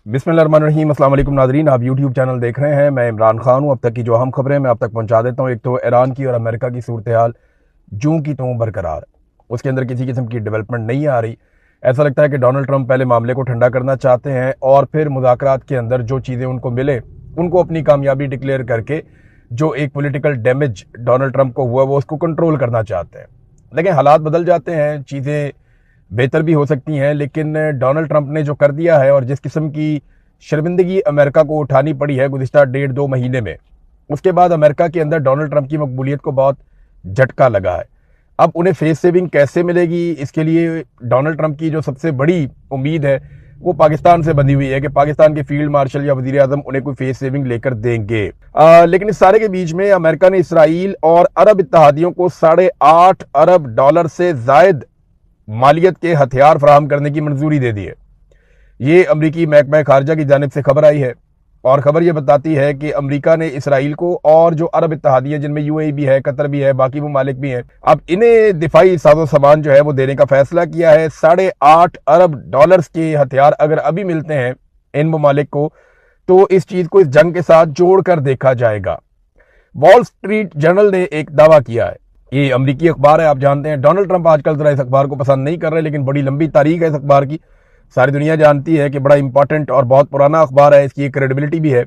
बिस्मिल्लाहिर्रहमानिर्रहीम। अस्सलाम वालेकुम नाज़रीन, आप यूट्यूब चैनल देख रहे हैं। मैं इमरान खान हूँ। अब तक की जो अहम खबरें मैं आप तक पहुँचा देता हूँ। एक तो ईरान की और अमेरिका की सूरत हाल जूं की त्यों बरकरार है, उसके अंदर किसी किस्म की डेवलपमेंट नहीं आ रही। ऐसा लगता है कि डोनाल्ड ट्रंप पहले मामले को ठंडा करना चाहते हैं और फिर मुज़ाकरात के अंदर जो चीज़ें उनको मिले उनको अपनी कामयाबी डिक्लेयर करके जो एक पॉलिटिकल डैमेज डोनाल्ड ट्रंप को हुआ वो उसको कंट्रोल करना चाहते हैं। लेकिन हालात बदल जाते हैं, चीज़ें बेहतर भी हो सकती हैं, लेकिन डोनाल्ड ट्रंप ने जो कर दिया है और जिस किस्म की शर्मिंदगी अमेरिका को उठानी पड़ी है गुज़िश्ता 1.5-2 महीने में, उसके बाद अमेरिका के अंदर डोनाल्ड ट्रंप की मकबूलियत को बहुत झटका लगा है। अब उन्हें फेस सेविंग कैसे मिलेगी, इसके लिए डोनाल्ड ट्रंप की जो सबसे बड़ी उम्मीद है वो पाकिस्तान से बंधी हुई है कि पाकिस्तान के फील्ड मार्शल या वजीर आजम उन्हें कोई फेस सेविंग लेकर देंगे। लेकिन इस सारे के बीच में अमेरिका ने इसराइल और अरब इत्तेहादियों को $8.5 अरब से जायद मालियत के हथियार फराहम करने की मंजूरी दे दी है। ये अमरीकी महकमा खारजा की जानिब से खबर आई है और खबर यह बताती है कि अमेरिका ने इसराइल को और जो अरब इत्तेहादियाँ जिनमें यूएई भी है, कतर भी है, बाकी ममालिक भी हैं, अब इन्हें दिफाई साजो सामान जो है वो देने का फैसला किया है। $8.5 अरब के हथियार अगर अभी मिलते हैं इन ममालिक को तो इस चीज़ को इस जंग के साथ जोड़कर देखा जाएगा। वॉल स्ट्रीट जर्नल ने एक दावा किया है। ये अमरीकी अखबार है, आप जानते हैं डोनाल्ड ट्रंप आजकल जरा इस अखबार को पसंद नहीं कर रहे, लेकिन बड़ी लंबी तारीख है इस अखबार की। सारी दुनिया जानती है कि बड़ा इंपॉर्टेंट और बहुत पुराना अखबार है, इसकी एक क्रेडिबिलिटी भी है।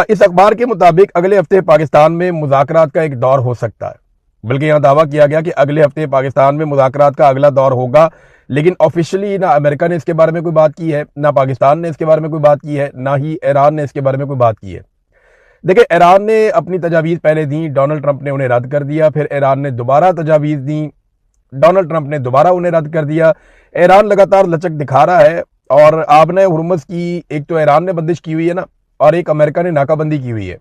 इस अखबार के मुताबिक अगले हफ्ते पाकिस्तान में मुज़ाकरात का एक दौर हो सकता है। बल्कि यहाँ दावा किया गया कि अगले हफ्ते पाकिस्तान में मुज़ाकरात का अगला दौर होगा, लेकिन ऑफिशियली ना अमेरिका ने इसके बारे में कोई बात की है, ना पाकिस्तान ने इसके बारे में कोई बात की है, ना ही ईरान ने इसके बारे में कोई बात की है। देखिए, ईरान ने अपनी तजावीज़ पहले दी, डोनाल्ड ट्रंप ने उन्हें रद्द कर दिया। फिर ईरान ने दोबारा तजावीज़ दी, डोनाल्ड ट्रंप ने दोबारा उन्हें रद्द कर दिया। ईरान लगातार लचक दिखा रहा है और आपने हुर्मुज़ की एक तो ईरान ने बंदिश की हुई है ना, और एक अमेरिका ने नाकाबंदी की हुई है।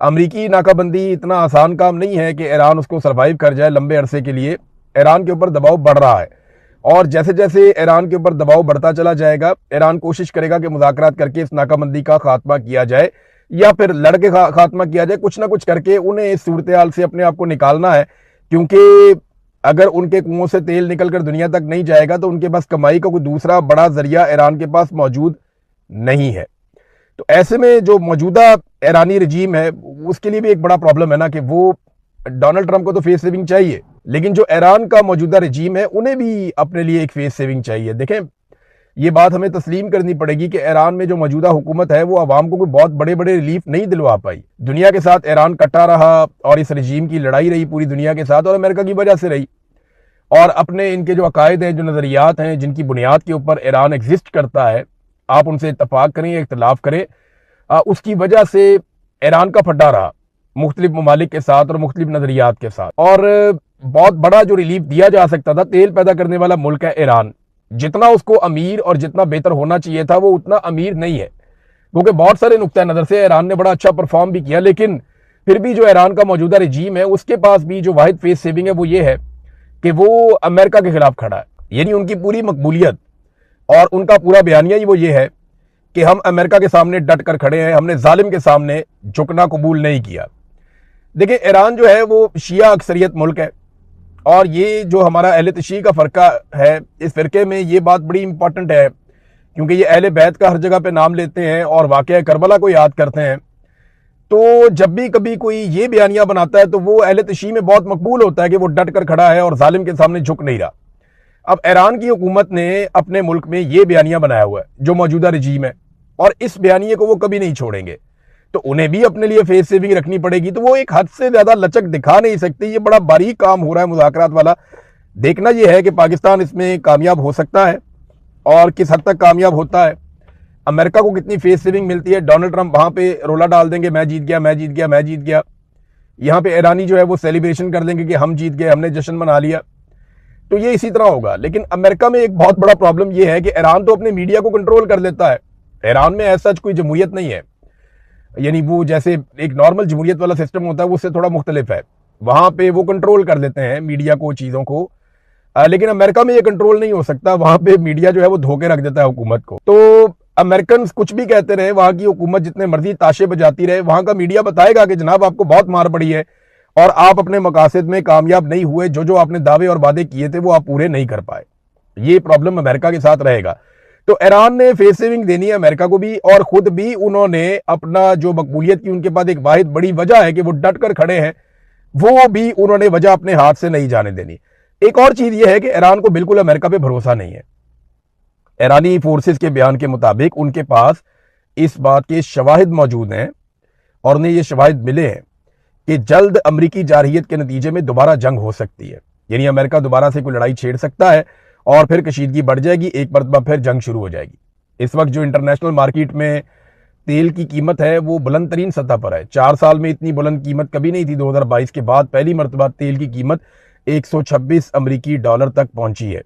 अमरीकी नाकाबंदी इतना आसान काम नहीं है कि ईरान उसको सर्वाइव कर जाए लंबे अरसे के लिए। ईरान के ऊपर दबाव बढ़ रहा है और जैसे जैसे ईरान के ऊपर दबाव बढ़ता चला जाएगा, ईरान कोशिश करेगा कि मुज़ाकरात करके इस नाकाबंदी का खात्मा किया जाए या फिर लड़के खात्मा किया जाए। कुछ ना कुछ करके उन्हें इस सूरत हाल से अपने आप को निकालना है, क्योंकि अगर उनके कुओं से तेल निकलकर दुनिया तक नहीं जाएगा तो उनके पास कमाई का कोई दूसरा बड़ा जरिया ईरान के पास मौजूद नहीं है। तो ऐसे में जो मौजूदा ईरानी रजीम है उसके लिए भी एक बड़ा प्रॉब्लम है ना कि वो डोनाल्ड ट्रंप को तो फेस सेविंग चाहिए, लेकिन जो ईरान का मौजूदा रजीम है उन्हें भी अपने लिए एक फेस सेविंग चाहिए। देखें, ये बात हमें तस्लीम करनी पड़ेगी कि ईरान में जो मौजूदा हुकूमत है वो आवाम को कोई बहुत बड़े बड़े रिलीफ नहीं दिलवा पाई। दुनिया के साथ ईरान कटा रहा और इस रजीम की लड़ाई रही पूरी दुनिया के साथ और अमेरिका की वजह से रही। और अपने इनके जो अकायद हैं, जो नज़रियात हैं, जिनकी बुनियाद के ऊपर ईरान एग्जिस्ट करता है, आप उनसे इत्तफाक करें या इख्तलाफ करें, उसकी वजह से ईरान का फड्डा रहा मुख्तलिफ ममालिक के साथ और मुख्तलिफ नज़रियात के साथ। और बहुत बड़ा जो रिलीफ दिया जा सकता था, तेल पैदा करने वाला मुल्क है ईरान, जितना उसको अमीर और जितना बेहतर होना चाहिए था वो उतना अमीर नहीं है, क्योंकि बहुत सारे नुक्ता नज़र से ईरान ने बड़ा अच्छा परफॉर्म भी किया। लेकिन फिर भी जो ईरान का मौजूदा रजीम है उसके पास भी जो वाहिद फेस सेविंग है वो ये है कि वो अमेरिका के खिलाफ खड़ा है। यानी उनकी पूरी मकबूलियत और उनका पूरा बयानिया ही वो ये है कि हम अमेरिका के सामने डट कर खड़े हैं, हमने जालिम के सामने झुकना कबूल नहीं किया। देखिए, ईरान जो है वो शिया अक्सरियत मुल्क है और ये जो हमारा अहले तशी का फ़िरका है, इस फ़िरके में ये बात बड़ी इंपॉर्टेंट है, क्योंकि ये अहले बैत का हर जगह पे नाम लेते हैं और वाक़या करबला को याद करते हैं। तो जब भी कभी कोई ये बयानिया बनाता है तो वो अहले तशी में बहुत मकबूल होता है कि वो डट कर खड़ा है और जालिम के सामने झुक नहीं रहा। अब ईरान की हुकूमत ने अपने मुल्क में ये बयानिया बनाया हुआ है जो मौजूदा रजीम है, और इस बयानिए को वो कभी नहीं छोड़ेंगे। तो उन्हें भी अपने लिए फेस सेविंग रखनी पड़ेगी, तो वो एक हद से ज़्यादा लचक दिखा नहीं सकते। ये बड़ा बारीक काम हो रहा है मुज़ाकरात वाला। देखना यह है कि पाकिस्तान इसमें कामयाब हो सकता है और किस हद तक कामयाब होता है, अमेरिका को कितनी फेस सेविंग मिलती है। डोनाल्ड ट्रंप वहाँ पे रोला डाल देंगे, मैं जीत गया, मैं जीत गया, मैं जीत गया। यहाँ पे ईरानी जो है वो सेलिब्रेशन कर देंगे कि हम जीत गए, हमने जश्न मना लिया। तो ये इसी तरह होगा। लेकिन अमेरिका में एक बहुत बड़ा प्रॉब्लम ये है कि ईरान तो अपने मीडिया को कंट्रोल कर लेता है। ईरान में ऐसा कोई जमहूरियत नहीं है, यानी वो जैसे एक नॉर्मल जमहूरियत वाला सिस्टम होता है उससे थोड़ा मुख्तलिफ है। वहाँ पे वो कंट्रोल कर लेते हैं मीडिया को, चीज़ों को। लेकिन अमेरिका में ये कंट्रोल नहीं हो सकता। वहाँ पे मीडिया जो है वो धोखे रख देता है हुकूमत को। तो अमेरिकन कुछ भी कहते रहे, वहाँ की हुकूमत जितने मर्जी ताशे बजाती रहे, वहाँ का मीडिया बताएगा कि जनाब आपको बहुत मार पड़ी है और आप अपने मकासद में कामयाब नहीं हुए, जो जो आपने दावे और वादे किए थे वो आप पूरे नहीं कर पाए। ये प्रॉब्लम अमेरिका के साथ रहेगा। तो ईरान ने फेस सेविंग देनी है अमेरिका को भी, और खुद भी उन्होंने अपना जो मकबूलियत की उनके पास एक वाहिद बड़ी वजह है कि वो डट कर खड़े हैं, वो भी उन्होंने वजह अपने हाथ से नहीं जाने देनी। एक और चीज ये है कि ईरान को बिल्कुल अमेरिका पे भरोसा नहीं है। ईरानी फोर्सेस के बयान के मुताबिक उनके पास इस बात के शवाहिद मौजूद हैं और उन्हें ये शवाहिद मिले हैं कि जल्द अमरीकी जारहियत के नतीजे में दोबारा जंग हो सकती है, यानी अमेरिका दोबारा से कोई लड़ाई छेड़ सकता है और फिर कशीदगी बढ़ जाएगी, एक मरतबा फिर जंग शुरू हो जाएगी। इस वक्त जो इंटरनेशनल मार्केट में तेल की कीमत है वो बुलंद तरीन सतह पर है। 4 साल में इतनी बुलंद कीमत कभी नहीं थी। 2022 के बाद पहली मरतबा तेल की कीमत 126 अमरीकी डॉलर तक पहुंची है।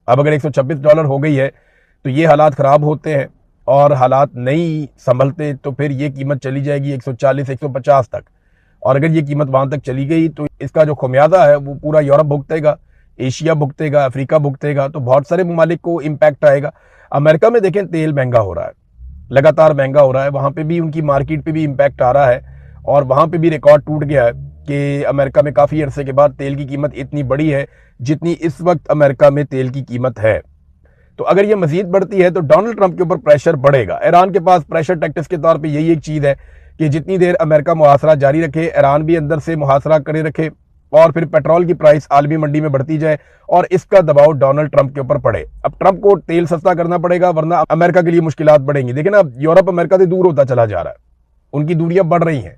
अब अगर 126 डॉलर हो गई है तो ये हालात ख़राब होते हैं और हालात नहीं संभलते तो फिर ये कीमत चली जाएगी 140 150 तक, और अगर ये कीमत वहां तक चली गई तो इसका जो खमियाजा है वो पूरा यूरोप भुगतेगा, एशिया भुगतेगा, अफ्रीका भुगतेगा, तो बहुत सारे ममालिक को इम्पैक्ट आएगा। अमेरिका में देखें तेल महंगा हो रहा है, लगातार महंगा हो रहा है, वहां पे भी उनकी मार्केट पे भी इम्पैक्ट आ रहा है और वहां पे भी रिकॉर्ड टूट गया है कि अमेरिका में काफ़ी अरसे के बाद तेल की कीमत इतनी बड़ी है जितनी इस वक्त अमेरिका में तेल की कीमत है। तो अगर ये मजीद बढ़ती है तो डोनाल्ड ट्रंप के ऊपर प्रेशर बढ़ेगा। ईरान के पास प्रेशर टैक्टिक्स के तौर पे यही एक चीज़ है कि जितनी देर अमेरिका मुहासरा जारी रखे, ईरान भी अंदर से मुहासरा करे रखे और फिर पेट्रोल की प्राइस आलमी मंडी में बढ़ती जाए और इसका दबाव डोनाल्ड ट्रंप के ऊपर पड़े। अब ट्रंप को तेल सस्ता करना पड़ेगा वरना अमेरिका के लिए मुश्किलात बढ़ेंगी। देखिए ना, यूरोप अमेरिका से दूर होता चला जा रहा है, उनकी दूरियां बढ़ रही हैं।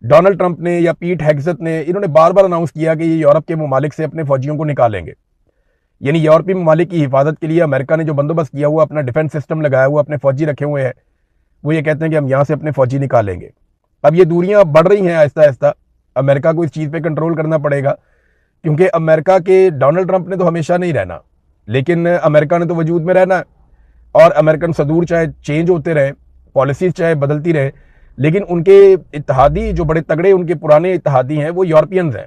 डोनाल्ड ट्रंप ने या पीट हेग्सेथ ने इन्होंने बार बार अनाउंस किया कि ये यूरोप के ममालिक से अपने फौजियों को निकालेंगे, यानी यूरोपीय ममालिक की हिफाजत के लिए अमेरिका ने जो बंदोबस्त किया हुआ, अपना डिफेंस सिस्टम लगाया हुआ, अपने फौजी रखे हुए हैं, वो ये कहते हैं कि हम यहाँ से अपने फौजी निकालेंगे। अब ये दूरियां बढ़ रही हैं आहिस्ता आहिस्ता, अमेरिका को इस चीज़ पे कंट्रोल करना पड़ेगा क्योंकि अमेरिका के डोनाल्ड ट्रंप ने तो हमेशा नहीं रहना, लेकिन अमेरिका ने तो वजूद में रहना है और अमेरिकन सदूर चाहे चेंज होते रहे, पॉलिसीज चाहे बदलती रहे, लेकिन उनके इत्तेहादी जो बड़े तगड़े उनके पुराने इत्तेहादी हैं वो यूरोपियंस हैं।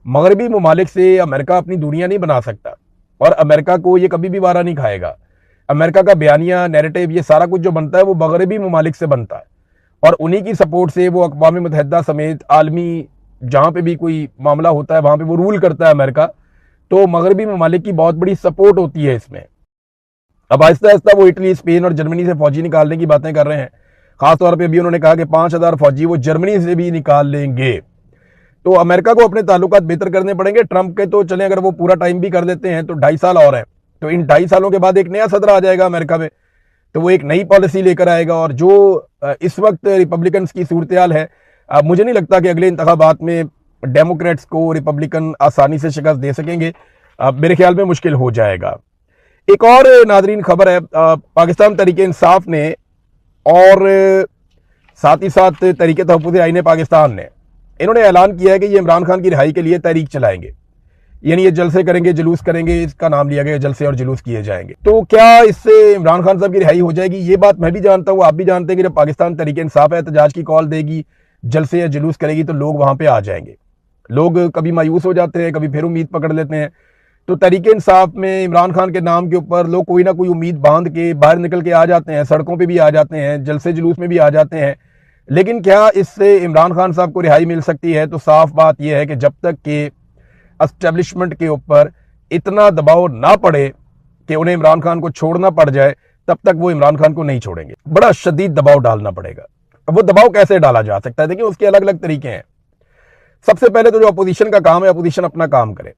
मगरबी ममालिक से अमेरिका अपनी दूरियां नहीं बना सकता और अमेरिका को ये कभी भी वारा नहीं खाएगा। अमेरिका का बयानिया, नैरेटिव, ये सारा कुछ जो बनता है वो मगरबी ममालिक से बनता है और उन्हीं की सपोर्ट से वो अक़वाम मुत्तहिदा समेत आलमी जहाँ पे भी कोई मामला होता है वहाँ पे वो रूल करता है अमेरिका। तो मगरबी ममालिक की बहुत बड़ी सपोर्ट होती है इसमें। अब आहिस्ता आहिस्ता वो इटली, स्पेन और जर्मनी से फौजी निकालने की बातें कर रहे हैं। खासतौर पर अभी उन्होंने कहा कि 5000 फौजी वो जर्मनी से भी निकाल लेंगे। तो अमेरिका को अपने ताल्लुकात बेहतर करने पड़ेंगे। ट्रंप के तो चले, अगर वो पूरा टाइम भी कर देते हैं तो 2.5 साल और हैं, तो इन 2.5 सालों के बाद एक नया सदर आ जाएगा अमेरिका में, तो वो एक नई पॉलिसी लेकर आएगा। और जो इस वक्त रिपब्लिकन्स की सूरत-ए-हाल है, मुझे नहीं लगता कि अगले इंतखाबात में डेमोक्रेट्स को रिपब्लिकन आसानी से शिकस्त दे सकेंगे। मेरे ख्याल में मुश्किल हो जाएगा। एक और नाजरीन खबर है, पाकिस्तान तहरीक-ए-इंसाफ ने और साथ ही साथ तहरीक-ए-तहफ़्फ़ुज़ आईन पाकिस्तान ने, इन्होंने ऐलान किया है कि ये इमरान खान की रिहाई के लिए तहरीक चलाएंगे, यानी ये जलसे करेंगे, जुलूस करेंगे, इसका नाम लिया गया, जलसे और जुलूस किए जाएंगे। तो क्या इससे इमरान खान साहब की रिहाई हो जाएगी? ये बात मैं भी जानता हूँ, आप भी जानते हैं कि जब पाकिस्तान तहरीक-ए-इंसाफ एहतजाज की कॉल देगी, जलसे या जुलूस करेगी तो लोग वहां पे आ जाएंगे। लोग कभी मायूस हो जाते हैं, कभी फिर उम्मीद पकड़ लेते हैं। तो तहरीक-ए-इंसाफ में इमरान खान के नाम के ऊपर लोग कोई ना कोई उम्मीद बांध के बाहर निकल के आ जाते हैं, सड़कों पर भी आ जाते हैं, जलसे जुलूस में भी आ जाते हैं। लेकिन क्या इससे इमरान खान साहब को रिहाई मिल सकती है? तो साफ बात यह है कि जब तक कि एस्टेब्लिशमेंट के ऊपर इतना दबाव ना पड़े कि उन्हें इमरान खान को छोड़ना पड़ जाए, तब तक वो इमरान खान को नहीं छोड़ेंगे। बड़ा शदीद दबाव डालना पड़ेगा। अब वो दबाव कैसे डाला जा सकता है? देखिए, उसके अलग अलग तरीके हैं। सबसे पहले तो जो अपोजिशन का काम है, अपोजिशन अपना काम करे,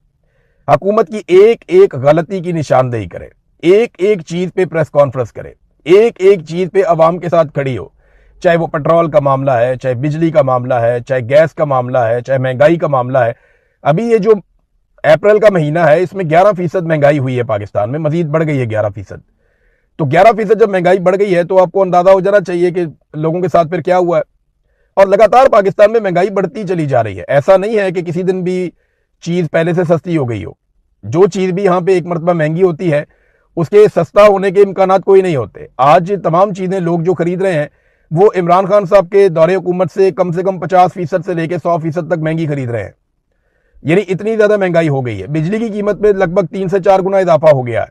हुकूमत की एक एक गलती की निशानदेही करे, एक एक चीज पे प्रेस कॉन्फ्रेंस करे, एक एक चीज पे अवाम के साथ खड़ी हो, चाहे वो पेट्रोल का मामला है, चाहे बिजली का मामला है, चाहे गैस का मामला है, चाहे महंगाई का मामला है। अभी ये जो अप्रैल का महीना है, इसमें 11% महंगाई हुई है पाकिस्तान में, मजीद बढ़ गई है 11%। तो 11% जब महंगाई बढ़ गई है तो आपको अंदाजा हो जाना चाहिए कि लोगों के साथ फिर क्या हुआ है। और लगातार पाकिस्तान में महंगाई बढ़ती चली जा रही है। ऐसा नहीं है कि किसी दिन भी चीज पहले से सस्ती हो गई हो। जो चीज भी यहाँ पे एक मरतबा महंगी होती है, उसके सस्ता होने के इम्कानात कोई नहीं होते। आज तमाम चीजें लोग जो खरीद रहे हैं वो इमरान खान साहब के दौरे हुकूमत से कम 50% से लेकर 100% तक महंगी खरीद रहे हैं, यानी इतनी ज्यादा महंगाई हो गई है। बिजली की कीमत में लगभग 3 से 4 गुना इजाफा हो गया है।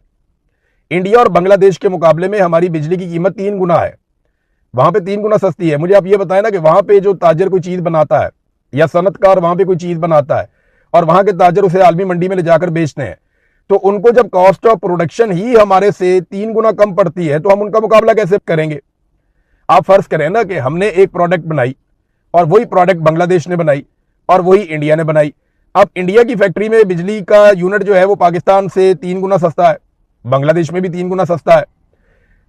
इंडिया और बांग्लादेश के मुकाबले में हमारी बिजली की कीमत 3 गुना है, वहां पे 3 गुना सस्ती है। मुझे आप ये बताएं ना कि वहां पे जो ताजर कोई चीज बनाता है या सनतकार वहां पे कोई चीज बनाता है और वहां के ताजर उसे आलमी मंडी में ले जाकर बेचते हैं, तो उनको जब कॉस्ट ऑफ प्रोडक्शन ही हमारे से 3 गुना कम पड़ती है तो हम उनका मुकाबला कैसे करेंगे। आप फर्ज करें ना कि हमने एक प्रोडक्ट बनाई और वही प्रोडक्ट बांग्लादेश ने बनाई और वही इंडिया ने बनाई। अब इंडिया की फैक्ट्री में बिजली का यूनिट जो है वो पाकिस्तान से 3 गुना सस्ता है, बांग्लादेश में भी 3 गुना सस्ता है,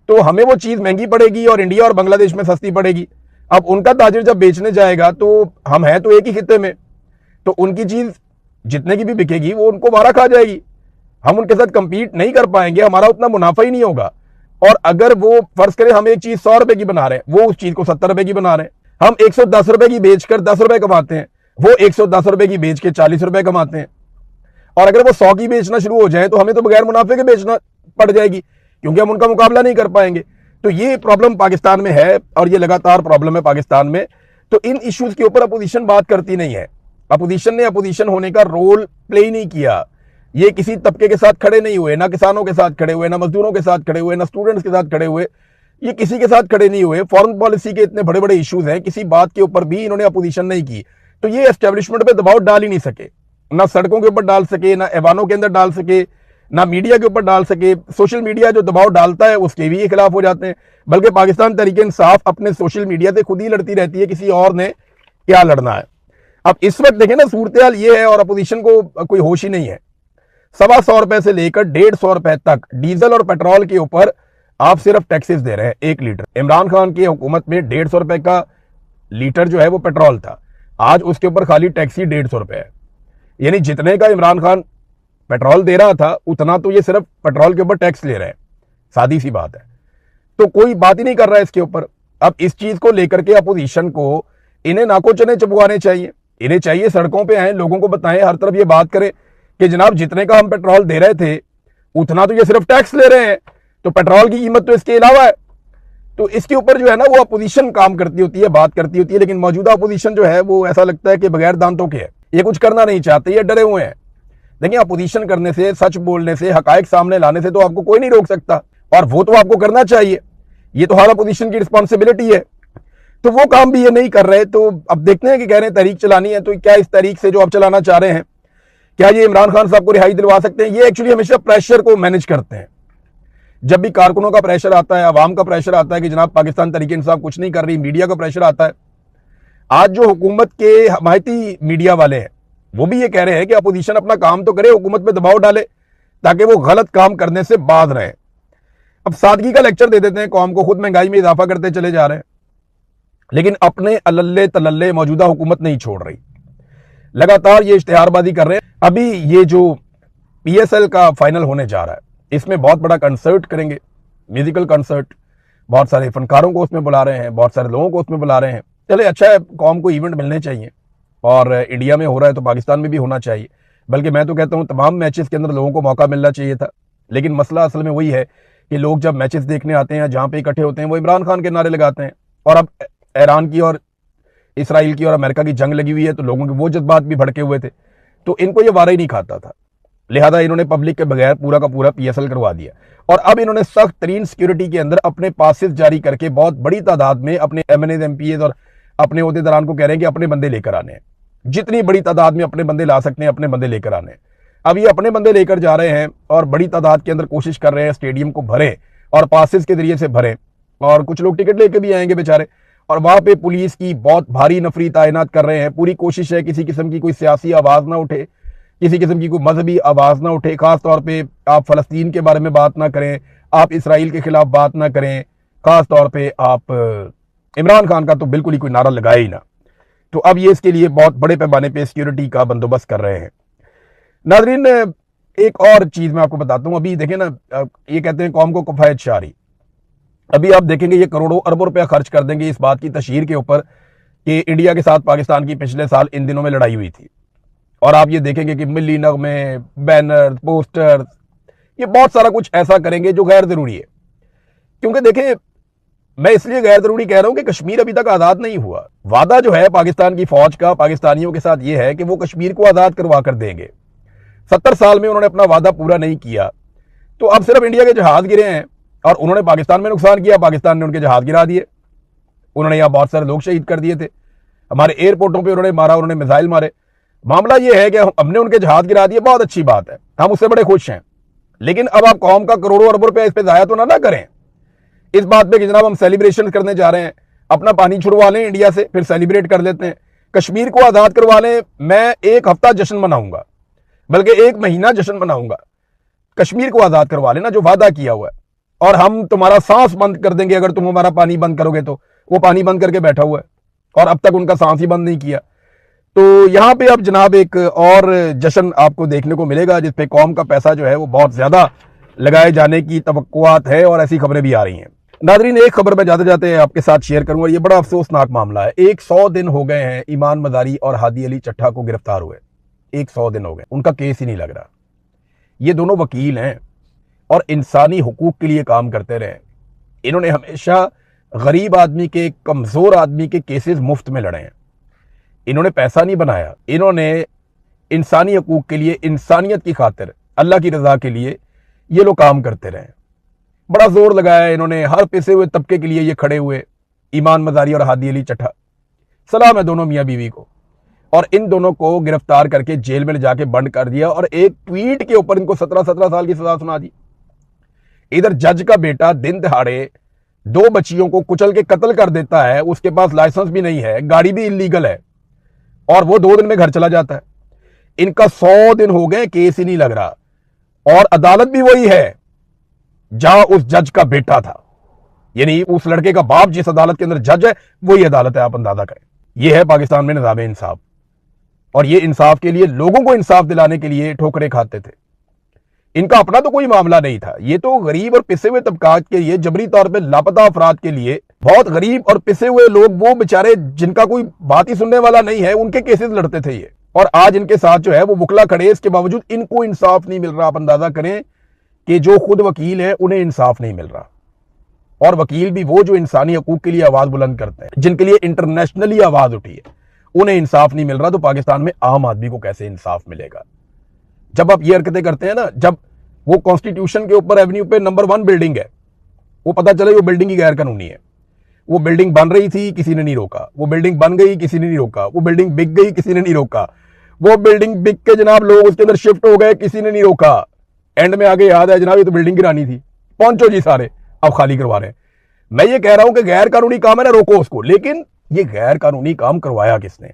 तो हमें वो चीज महंगी पड़ेगी और इंडिया और बांग्लादेश में सस्ती पड़ेगी। अब उनका ताजिर जब बेचने जाएगा तो हम हैं तो एक ही खित्ते में, तो उनकी चीज जितने की भी बिकेगी वो उनको मारा खा जाएगी, हम उनके साथ कंपीट नहीं कर पाएंगे, हमारा उतना मुनाफा ही नहीं होगा। और अगर वो फर्ज करें हम एक चीज 100 रुपए की बना रहे हैं, वो उस चीज को 70 रुपए की बना रहे हैं, हम 110 रुपए की बेचकर 10 रुपए कमाते हैं, वो 110 रुपए की बेच के 40 रुपए कमाते हैं। और अगर वो 100 की बेचना शुरू हो जाए तो हमें तो बगैर मुनाफे के बेचना पड़ जाएगी, क्योंकि हम उनका मुकाबला नहीं कर पाएंगे। तो ये प्रॉब्लम पाकिस्तान में है और ये लगातार प्रॉब्लम है पाकिस्तान में। तो इन इश्यूज के ऊपर अपोजिशन बात करती नहीं है, अपोजिशन ने अपोजिशन होने का रोल प्ले ही नहीं किया। ये किसी तबके के साथ खड़े नहीं हुए, ना किसानों के साथ खड़े हुए, ना मजदूरों के साथ खड़े हुए, ना स्टूडेंट्स के साथ खड़े हुए, ये किसी के साथ खड़े नहीं हुए। फॉरेन पॉलिसी के इतने बड़े बड़े इश्यूज हैं, किसी बात के ऊपर भी इन्होंने अपोजिशन नहीं की। तो ये एस्टेब्लिशमेंट पे दबाव डाल ही नहीं सके, ना सड़कों के ऊपर डाल सके, ना ऐवानों के अंदर डाल सके, ना मीडिया के ऊपर डाल सके। सोशल मीडिया जो दबाव डालता है उसके भी ये खिलाफ हो जाते हैं, बल्कि पाकिस्तान तहरीक इंसाफ अपने सोशल मीडिया से खुद ही लड़ती रहती है, किसी और ने क्या लड़ना है। अब इस वक्त देखें ना सूरत हाल ये है और अपोजिशन को कोई होश ही नहीं है। 125 रुपए से लेकर 150 रुपए तक डीजल और पेट्रोल के ऊपर आप सिर्फ टैक्सेस दे रहे हैं 1 लीटर। इमरान खान की हुकूमत में 150 रुपए का लीटर जो है वो पेट्रोल था, आज उसके ऊपर खाली टैक्स ही 150 रुपए है। यानी जितने का इमरान खान पेट्रोल दे रहा था उतना तो ये सिर्फ पेट्रोल के ऊपर टैक्स ले रहे हैं, सादी सी बात है। तो कोई बात ही नहीं कर रहा है इसके ऊपर। अब इस चीज को लेकर के अपोजिशन को इन्हें नाको चने चबवाने चाहिए, इन्हें चाहिए सड़कों पे आए, लोगों को बताएं, हर तरफ ये बात करें कि जनाब जितने का हम पेट्रोल दे रहे थे उतना तो ये सिर्फ टैक्स ले रहे हैं, तो पेट्रोल की कीमत तो इसके अलावा है। तो इसके ऊपर जो है ना वो अपोजिशन काम करती होती है, बात करती होती है, लेकिन मौजूदा अपोजिशन जो है वो ऐसा लगता है कि बगैर दांतों के है, ये कुछ करना नहीं चाहते, ये डरे हुए हैं। देखिए अपोजिशन करने से, सच बोलने से, हकायक सामने लाने से तो आपको कोई नहीं रोक सकता, और वो तो आपको करना चाहिए, ये तो हर अपोजिशन की रिस्पॉन्सिबिलिटी है। तो वो काम भी ये नहीं कर रहे। तो अब देखते हैं कि कह रहे हैं तहरीक चलानी है, तो क्या इस तहरीक से जो आप चलाना चाह रहे हैं क्या ये इमरान खान साहब को रिहाई दिलवा सकते हैं? ये एक्चुअली हमेशा प्रेशर को मैनेज करते हैं। जब भी कारकुनों का प्रेशर आता है, अवाम का प्रेशर आता है कि जनाब पाकिस्तान तहरीक इंसाफ कुछ नहीं कर रही, मीडिया का प्रेशर आता है। आज जो हुकूमत के हमायती मीडिया वाले हैं वो भी ये कह रहे हैं कि अपोजिशन अपना काम तो करे, हुकूमत पे दबाव डाले ताकि वो गलत काम करने से बाज रहे। अब सादगी का लेक्चर दे देते हैं कौम को, खुद महंगाई में इजाफा करते चले जा रहे हैं, लेकिन अपने अल्ले तलल्ले मौजूदा हुकूमत नहीं छोड़ रही, लगातार ये इश्तिहारबाजी कर रहे हैं। अभी ये जो PSL का फाइनल होने जा रहा है इसमें बहुत बड़ा कंसर्ट करेंगे, म्यूजिकल कंसर्ट, बहुत सारे फनकारों को उसमें बुला रहे हैं, बहुत सारे लोगों को उसमें बुला रहे हैं। चले अच्छा है, कौम को इवेंट मिलने चाहिए, और इंडिया में हो रहा है तो पाकिस्तान में भी होना चाहिए। बल्कि मैं तो कहता हूँ तमाम मैचेस के अंदर लोगों को मौका मिलना चाहिए था। लेकिन मसला असल में वही है कि लोग जब मैचेस देखने आते हैं, जहाँ पे इकट्ठे होते हैं, वो इमरान खान के नारे लगाते हैं। और अब ईरान की और इसराइल की और अमेरिका की जंग लगी हुई है, तो लोगों के वो जज्बात भी भड़के हुए थे, तो इनको ये वारा ही नहीं खाता था। लिहाजा इन्होंने पब्लिक के बगैर पूरा का पूरा PSL करवा दिया। और अब इन्होंने सख्त तरीन सिक्योरिटी के अंदर अपने पासेस जारी करके बहुत बड़ी तादाद में अपने MNAs MPAs और अपने ओहदेदारान को कह रहे हैं कि अपने बंदे लेकर आने हैं, जितनी बड़ी तादाद में अपने बंदे ला सकते हैं अपने बंदे लेकर आने हैं। अब ये अपने बंदे लेकर जा रहे हैं और बड़ी तादाद के अंदर कोशिश कर रहे हैं स्टेडियम को भरें और पासेस के जरिए से भरें, और कुछ लोग टिकट लेके भी आएंगे बेचारे, और वहां पे पुलिस की बहुत भारी नफरी तैनात कर रहे हैं। पूरी कोशिश है किसी किस्म की कोई सियासी आवाज ना उठे, किसी किस्म की कोई मजहबी आवाज ना उठे, खास तौर पे आप फलस्तीन के बारे में बात ना करें, आप इसराइल के खिलाफ बात ना करें, खास तौर पे आप इमरान खान का तो बिल्कुल ही कोई नारा लगाए ही ना। तो अब ये इसके लिए बहुत बड़े पैमाने पे सिक्योरिटी का बंदोबस्त कर रहे हैं। नाज़रीन एक और चीज मैं आपको बताता हूँ, अभी देखें ना, ये कहते हैं कौम को किफायत शारी, अभी आप देखेंगे ये करोड़ों अरबों रुपया खर्च कर देंगे इस बात की तशहीर के ऊपर कि इंडिया के साथ पाकिस्तान की पिछले साल इन दिनों में लड़ाई हुई थी। और आप ये देखेंगे कि मिली नगमे, बैनर, पोस्टर, ये बहुत सारा कुछ ऐसा करेंगे जो गैर जरूरी है। क्योंकि देखें, मैं इसलिए गैर जरूरी कह रहा हूं कि कश्मीर अभी तक आजाद नहीं हुआ। वादा जो है पाकिस्तान की फौज का पाकिस्तानियों के साथ ये है कि वो कश्मीर को आजाद करवा कर देंगे। 70 साल में उन्होंने अपना वादा पूरा नहीं किया, तो अब सिर्फ इंडिया के जहाज गिरे हैं और उन्होंने पाकिस्तान में नुकसान किया, पाकिस्तान ने उनके जहाज गिरा दिए, उन्होंने यहाँ बहुत सारे लोग शहीद कर दिए थे, हमारे एयरपोर्टों पर उन्होंने मारा, उन्होंने मिसाइल मारे। मामला ये है कि हमने उनके जहाज गिरा दिए, बहुत अच्छी बात है, हम उससे बड़े खुश हैं, लेकिन अब आप कौम का करोड़ों अरबों रुपया इस पे जाया तो ना करें इस बात पे कि जनाब हम सेलिब्रेशन करने जा रहे हैं, अपना पानी छुड़वा लें इंडिया से, फिर सेलिब्रेट कर लेते हैं। कश्मीर को आजाद करवा लें, मैं 1 हफ्ता जश्न मनाऊंगा, बल्कि 1 महीना जश्न मनाऊंगा। कश्मीर को आजाद करवा लेना जो वादा किया हुआ है, और हम तुम्हारा सांस बंद कर देंगे अगर तुम हमारा पानी बंद करोगे। तो वो पानी बंद करके बैठा हुआ है और अब तक उनका सांस ही बंद नहीं किया। तो यहां पे अब जनाब एक और जश्न आपको देखने को मिलेगा जिसपे कौम का पैसा जो है वो बहुत ज्यादा लगाए जाने की तवक्कुआत है, और ऐसी खबरें भी आ रही हैं। नादरीन, एक खबर में जाते जाते आपके साथ शेयर करूंगा, ये बड़ा अफसोसनाक मामला है। 100 दिन हो गए हैं ईमान मजारी और हादी अली चट्ठा को गिरफ्तार हुए। 100 दिन हो गए, उनका केस ही नहीं लग रहा। ये दोनों वकील हैं और इंसानी हुकूक के लिए काम करते रहे। इन्होंने हमेशा गरीब आदमी के, कमजोर आदमी के केसेस मुफ्त में लड़े हैं। इन्होंने पैसा नहीं बनाया, इन्होंने इंसानी हुकूक के लिए, इंसानियत की खातिर, अल्लाह की रजा के लिए ये लोग काम करते रहे। बड़ा जोर लगाया इन्होंने, हर पिसे हुए तबके के लिए ये खड़े हुए, ईमान मजारी और हादी अली चट्ठा। सलाम है दोनों मियाँ बीवी को। और इन दोनों को गिरफ्तार करके जेल में ले जाके बंद कर दिया, और एक ट्वीट के ऊपर इनको 17 साल की सजा सुना दी। इधर जज का बेटा दिन दहाड़े 2 बच्चियों को कुचल के कत्ल कर देता है, उसके पास लाइसेंस भी नहीं है, गाड़ी भी इलीगल है, और वो 2 दिन में घर चला जाता है। इनका 100 दिन हो गए, केस ही नहीं लग रहा, और अदालत भी वही है जहां उस जज का बेटा था, यानी उस लड़के का बाप जिस अदालत के अंदर जज है वही अदालत है। आप अंदाजा करें, यह है पाकिस्तान में निज़ाम इंसाफ। और ये इंसाफ के लिए, लोगों को इंसाफ दिलाने के लिए ठोकरें खाते थे। इनका अपना तो कोई मामला नहीं था, ये तो गरीब और पिसे हुए तबकात के लिए, जबरी तौर पर लापता अफराद के लिए, बहुत गरीब और पिसे हुए लोग, वो बेचारे जिनका कोई बात ही सुनने वाला नहीं है, उनके केसेस लड़ते थे ये। और आज इनके साथ जो है वो बुकला खड़े, इसके बावजूद इनको इंसाफ नहीं मिल रहा। आप अंदाजा करें कि जो खुद वकील है उन्हें इंसाफ नहीं मिल रहा, और वकील भी वो जो इंसानी हकूक के लिए आवाज बुलंद करते हैं, जिनके लिए इंटरनेशनली आवाज उठी है, उन्हें इंसाफ नहीं मिल रहा। तो पाकिस्तान में आम आदमी को कैसे इंसाफ मिलेगा? जब आप ये हरकतें करते हैं ना, जब वो कॉन्स्टिट्यूशन के ऊपर एवेन्यू पे नंबर 1 बिल्डिंग है, वो पता चले वो बिल्डिंग ही गैर कानूनी है। वो बिल्डिंग बन रही थी, किसी ने नहीं रोका। वो बिल्डिंग बन गई, किसी ने नहीं रोका। वो बिल्डिंग बिक गई, किसी ने नहीं रोका। वो बिल्डिंग बिक के जनाब लोग उसके अंदर शिफ्ट हो गए, किसी ने नहीं रोका। एंड में आगे याद है जनाब ये तो बिल्डिंग गिरानी थी, पहुंचो जी सारे, अब खाली करवा रहे हैं। मैं ये कह रहा हूं कि गैर कानूनी काम है ना, रोको उसको। लेकिन ये गैर कानूनी काम करवाया किसने?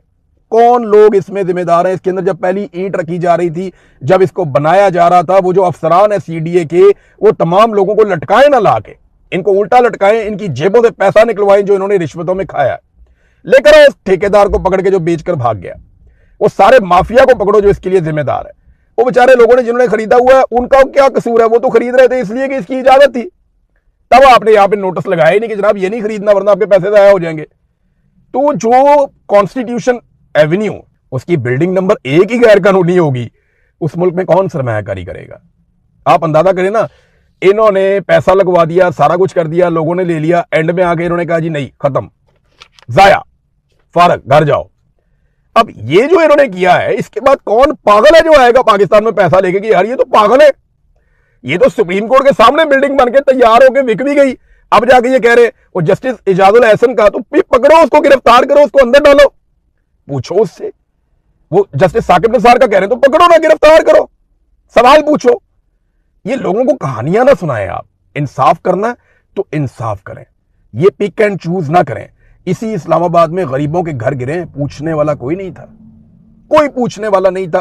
कौन लोग इसमें जिम्मेदार हैं? इसके अंदर जब पहली ईंट रखी जा रही थी, जब इसको बनाया जा रहा था, वो जो अफसरान है सीडीए के, वो तमाम लोगों को लटकाए ना, ला के इनको उल्टा लटकाए, इनकी जेबों से पैसा निकलवाए जो इन्होंने रिश्वतों में खाया। लेकर उस ठेकेदार को पकड़ के जो बेचकर भाग गया, वो सारे माफिया को पकड़ो जो इसके लिए जिम्मेदार है। वो बेचारे लोगों ने जिन्होंने खरीदा हुआ है, उनका क्या कसूर है? वो तो खरीद रहे थे इसलिए कि इसकी इजाजत थी। तब आपने यहां पे नोटिस लगाया ही नहीं कि जनाब ये नहीं खरीदना वरना आपके पैसे जाया हो जाएंगे। तो जो कॉन्स्टिट्यूशन एवेन्यू, उसकी बिल्डिंग नंबर 1 ही गैर कानूनी होगी, उस मुल्क में कौन सरमायाकारी करेगा? आप अंदाजा करें ना। इन्होंने पैसा लगवा दिया, सारा कुछ कर दिया, लोगों ने ले लिया, एंड में आके इन्होंने कहा जी नहीं, खत्म, जाया, फारग, घर जाओ। अब ये जो इन्होंने किया है, इसके बाद कौन पागल है जो आएगा पाकिस्तान में पैसा लेके कि यार ये तो पागल है, ये तो सुप्रीम कोर्ट के सामने बिल्डिंग बनके तैयार होकर बिक भी गई, अब जाके ये कह रहे वो जस्टिस इजाजुल एहसन का, तो पकड़ो उसको, गिरफ्तार करो उसको, अंदर डालो, पूछो उससे। वो जस्टिस साकिब निसार का कह रहे हैं तो पकड़ो ना, गिरफ्तार करो, सवाल पूछो। ये लोगों को कहानियां ना सुनाएं। आप इंसाफ करना तो इंसाफ करें, ये पिक एंड चूज ना करें। इसी इस्लामाबाद में गरीबों के घर गिरे, पूछने वाला कोई नहीं था, कोई पूछने वाला नहीं था।